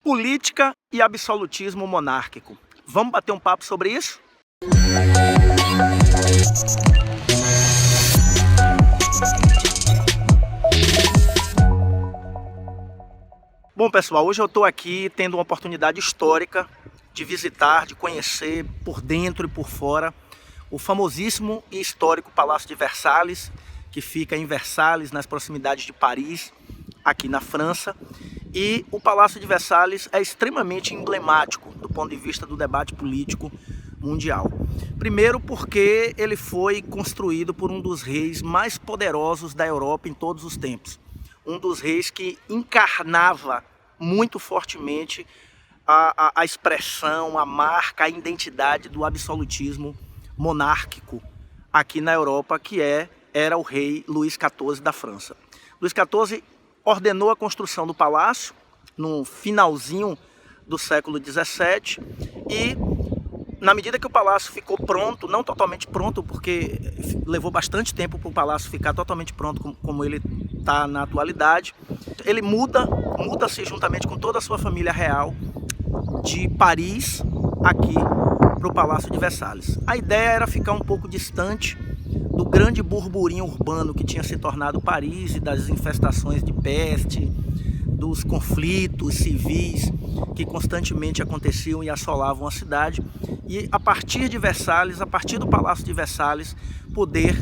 política e absolutismo monárquico. Vamos bater um papo sobre isso? Bom, pessoal, hoje eu estou aqui tendo uma oportunidade histórica de visitar, de conhecer por dentro e por fora o famosíssimo e histórico Palácio de Versalhes, que fica em Versalhes, nas proximidades de Paris, aqui na França. E o Palácio de Versalhes é extremamente emblemático do ponto de vista do debate político mundial. Primeiro porque ele foi construído por um dos reis mais poderosos da Europa em todos os tempos. Um dos reis que encarnava muito fortemente a expressão, a marca, a identidade do absolutismo monárquico aqui na Europa, que era o rei Luís XIV da França. Luís XIV ordenou a construção do palácio no finalzinho do século XVII e, na medida que o palácio ficou pronto, não totalmente pronto, porque levou bastante tempo para o palácio ficar totalmente pronto como ele está na atualidade, ele muda-se juntamente com toda a sua família real de Paris aqui para o Palácio de Versalhes. A ideia era ficar um pouco distante do grande burburinho urbano que tinha se tornado Paris e das infestações de peste, dos conflitos civis que constantemente aconteciam e assolavam a cidade, e a partir de Versalhes, a partir do Palácio de Versalhes, poder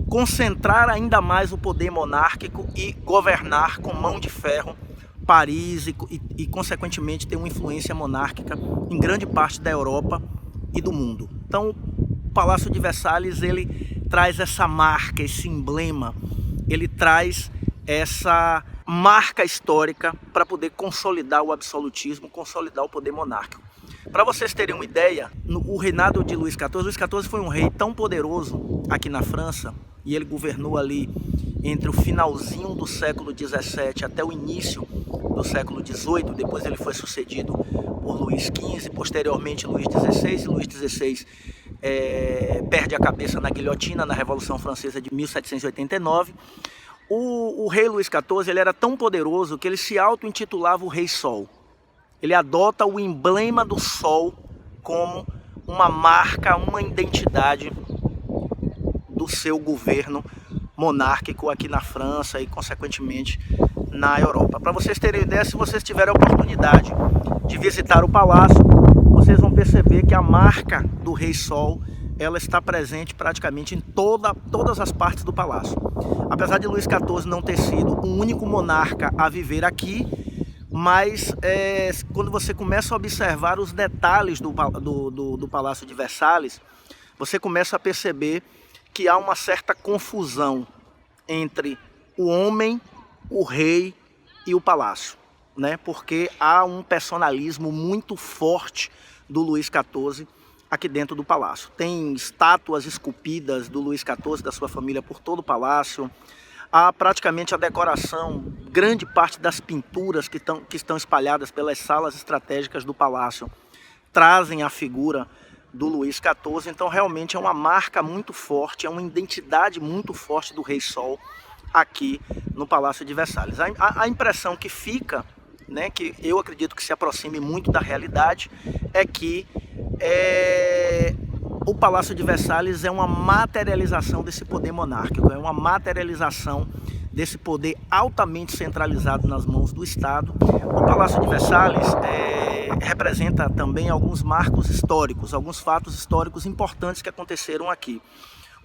concentrar ainda mais o poder monárquico e governar com mão de ferro Paris e consequentemente ter uma influência monárquica em grande parte da Europa e do mundo. Então o Palácio de Versalhes, ele traz essa marca, esse emblema, ele traz essa marca histórica para poder consolidar o absolutismo, consolidar o poder monárquico. Para vocês terem uma ideia, o reinado de Luís XIV foi um rei tão poderoso aqui na França, e ele governou ali entre o finalzinho do século XVII até o início do século XVIII, depois ele foi sucedido por Luís XV, posteriormente Luís XVI, e Luís XVI perde a cabeça na guilhotina na Revolução Francesa de 1789. O rei Luís XIV, ele era tão poderoso que ele se auto-intitulava o Rei Sol. Ele adota o emblema do sol como uma marca, uma identidade do seu governo monárquico aqui na França e, consequentemente, na Europa. Para vocês terem ideia, se vocês tiverem a oportunidade de visitar o palácio, vocês vão perceber que a marca do Rei Sol, ela está presente praticamente em todas as partes do palácio. Apesar de Luís XIV não ter sido o único monarca a viver aqui, mas quando você começa a observar os detalhes do Palácio de Versalhes, você começa a perceber que há uma certa confusão entre o homem, o rei e o palácio, né? Porque há um personalismo muito forte do Luís XIV aqui dentro do palácio. Tem estátuas esculpidas do Luís XIV, da sua família, por todo o palácio. Há praticamente a decoração, grande parte das pinturas que estão espalhadas pelas salas estratégicas do palácio trazem a figura do Luís XIV. Então realmente é uma marca muito forte, é uma identidade muito forte do Rei Sol aqui no Palácio de Versalhes. A impressão que fica, né, que eu acredito que se aproxime muito da realidade, é que o Palácio de Versalhes é uma materialização desse poder monárquico, é uma materialização desse poder altamente centralizado nas mãos do Estado. O Palácio de Versalhes representa também alguns marcos históricos, alguns fatos históricos importantes que aconteceram aqui.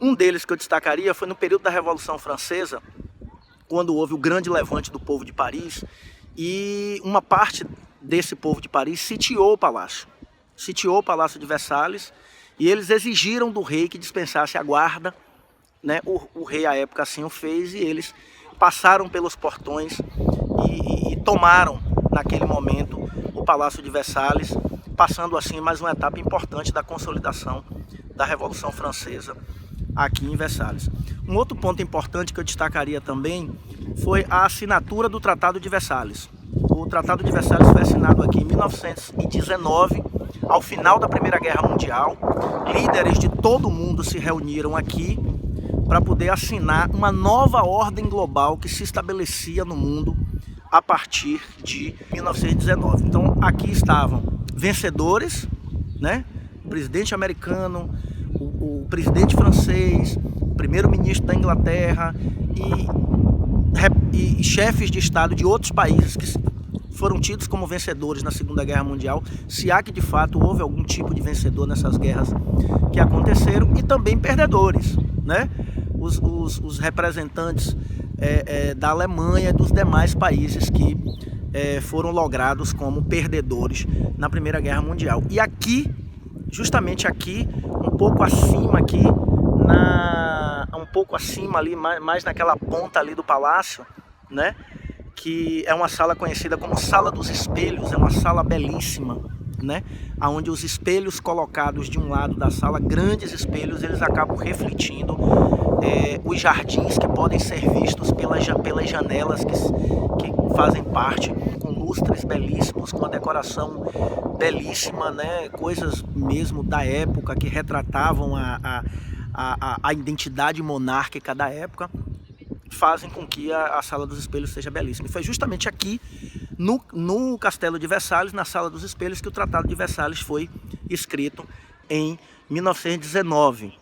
Um deles que eu destacaria foi no período da Revolução Francesa, quando houve o grande levante do povo de Paris, e uma parte desse povo de Paris sitiou o palácio de Versalhes, e eles exigiram do rei que dispensasse a guarda, né? O rei à época assim o fez, e eles passaram pelos portões e tomaram naquele momento o Palácio de Versalhes, passando assim mais uma etapa importante da consolidação da Revolução Francesa aqui em Versalhes. Um outro ponto importante que eu destacaria também foi a assinatura do Tratado de Versalhes. O Tratado de Versalhes foi assinado aqui em 1919, ao final da Primeira Guerra Mundial. Líderes de todo o mundo se reuniram aqui para poder assinar uma nova ordem global que se estabelecia no mundo a partir de 1919. Então aqui estavam vencedores, né? O presidente americano, o presidente francês, o primeiro-ministro da Inglaterra e chefes de Estado de outros países que foram tidos como vencedores na Segunda Guerra Mundial, se há que de fato houve algum tipo de vencedor nessas guerras que aconteceram, e também perdedores, né? Os representantes da Alemanha e dos demais países que foram logrados como perdedores na Primeira Guerra Mundial. E aqui, justamente aqui, um pouco acima aqui, um pouco acima ali, mais naquela ponta ali do palácio, né? Que é uma sala conhecida como Sala dos Espelhos, é uma sala belíssima, né? Onde os espelhos colocados de um lado da sala, grandes espelhos, eles acabam refletindo os jardins que podem ser vistos pelas janelas que fazem parte, com lustres belíssimos, com uma decoração belíssima, né? Coisas mesmo da época que retratavam a identidade monárquica da época, fazem com que a Sala dos Espelhos seja belíssima. E foi justamente aqui, no Castelo de Versalhes, na Sala dos Espelhos, que o Tratado de Versalhes foi escrito em 1919.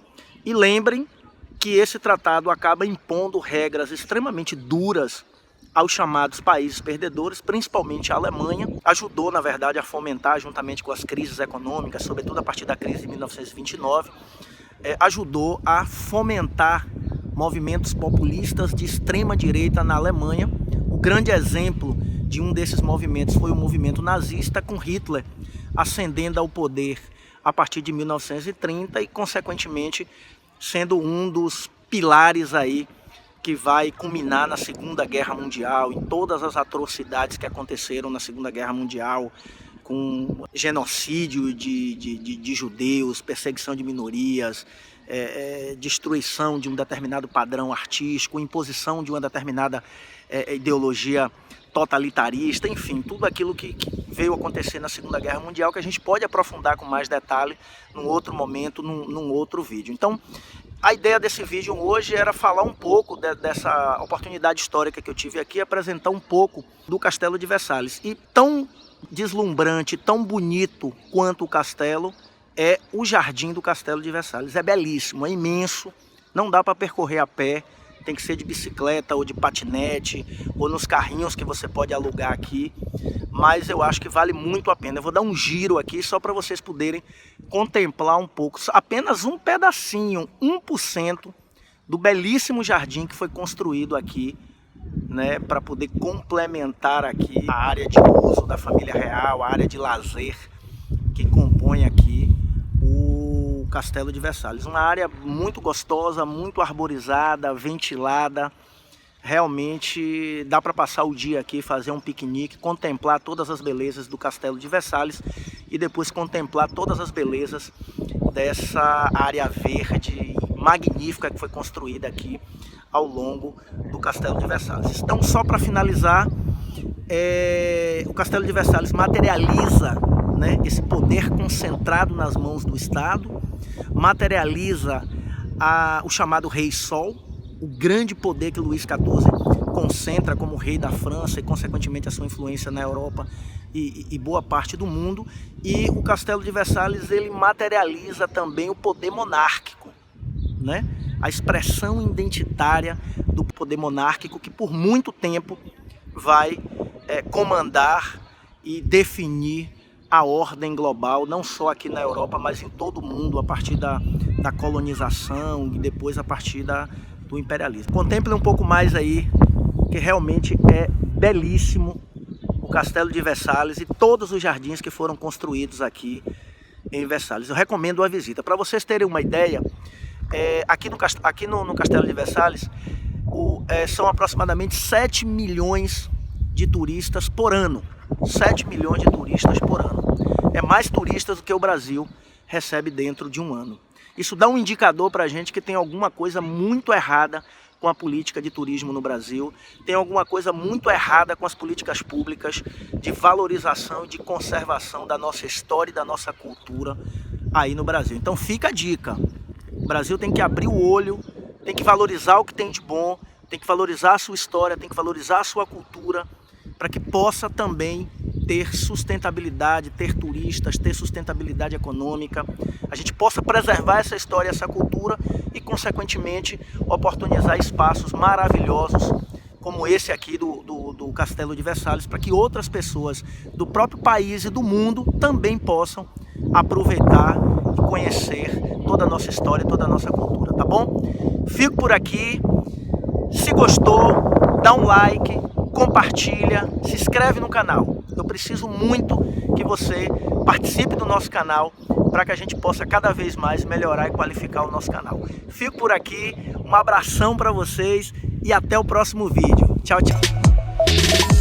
E lembrem que esse tratado acaba impondo regras extremamente duras aos chamados países perdedores, principalmente a Alemanha. Ajudou, na verdade, a fomentar, juntamente com as crises econômicas, sobretudo a partir da crise de 1929, ajudou a fomentar movimentos populistas de extrema direita na Alemanha. O grande exemplo de um desses movimentos foi o movimento nazista, com Hitler ascendendo ao poder a partir de 1930 e, consequentemente, sendo um dos pilares aí que vai culminar na Segunda Guerra Mundial, em todas as atrocidades que aconteceram na Segunda Guerra Mundial, com genocídio de judeus, perseguição de minorias, destruição de um determinado padrão artístico, imposição de uma determinada ideologia totalitarista, enfim, tudo aquilo que veio acontecer na Segunda Guerra Mundial, que a gente pode aprofundar com mais detalhe num outro momento, num outro vídeo. Então, a ideia desse vídeo hoje era falar um pouco dessa oportunidade histórica que eu tive aqui, apresentar um pouco do Castelo de Versalhes. E tão deslumbrante, tão bonito quanto o castelo é o jardim do Castelo de Versalhes. É belíssimo, é imenso, não dá para percorrer a pé, tem que ser de bicicleta ou de patinete ou nos carrinhos que você pode alugar aqui, mas eu acho que vale muito a pena. Eu vou dar um giro aqui só para vocês poderem contemplar um pouco, apenas um pedacinho, 1% do belíssimo jardim que foi construído aqui, né, para poder complementar aqui a área de uso da família real, a área de lazer que compõe aqui o Castelo de Versalhes. Uma área muito gostosa, muito arborizada, ventilada. Realmente dá para passar o dia aqui, fazer um piquenique, contemplar todas as belezas do Castelo de Versalhes e depois contemplar todas as belezas dessa área verde magnífica que foi construída aqui ao longo do Castelo de Versalhes. Então, só para finalizar, o Castelo de Versalhes materializa, né, esse poder concentrado nas mãos do Estado, materializa o chamado Rei Sol, o grande poder que Luís XIV concentra como rei da França e, consequentemente, a sua influência na Europa e boa parte do mundo. E o Castelo de Versalhes, ele materializa também o poder monárquico, né? A expressão identitária do poder monárquico que por muito tempo vai comandar e definir a ordem global, não só aqui na Europa, mas em todo o mundo, a partir da colonização e depois a partir do imperialismo. Contemple um pouco mais aí, que realmente é belíssimo o Castelo de Versalhes e todos os jardins que foram construídos aqui em Versalhes. Eu recomendo uma visita. Para vocês terem uma ideia, aqui no Castelo de Versalhes são aproximadamente 7 milhões de turistas por ano. 7 milhões de turistas por ano. É mais turistas do que o Brasil recebe dentro de um ano. Isso dá um indicador para a gente que tem alguma coisa muito errada com a política de turismo no Brasil, tem alguma coisa muito errada com as políticas públicas de valorização e de conservação da nossa história e da nossa cultura aí no Brasil. Então fica a dica, o Brasil tem que abrir o olho, tem que valorizar o que tem de bom, tem que valorizar a sua história, tem que valorizar a sua cultura para que possa também ter sustentabilidade, ter turistas, ter sustentabilidade econômica, a gente possa preservar essa história, essa cultura e, consequentemente, oportunizar espaços maravilhosos como esse aqui do Castelo de Versalhes, para que outras pessoas do próprio país e do mundo também possam aproveitar e conhecer toda a nossa história, toda a nossa cultura, tá bom? Fico por aqui. Se gostou, dá um like, compartilha, se inscreve no canal. Eu preciso muito que você participe do nosso canal para que a gente possa cada vez mais melhorar e qualificar o nosso canal. Fico por aqui, um abração para vocês e até o próximo vídeo. Tchau, tchau.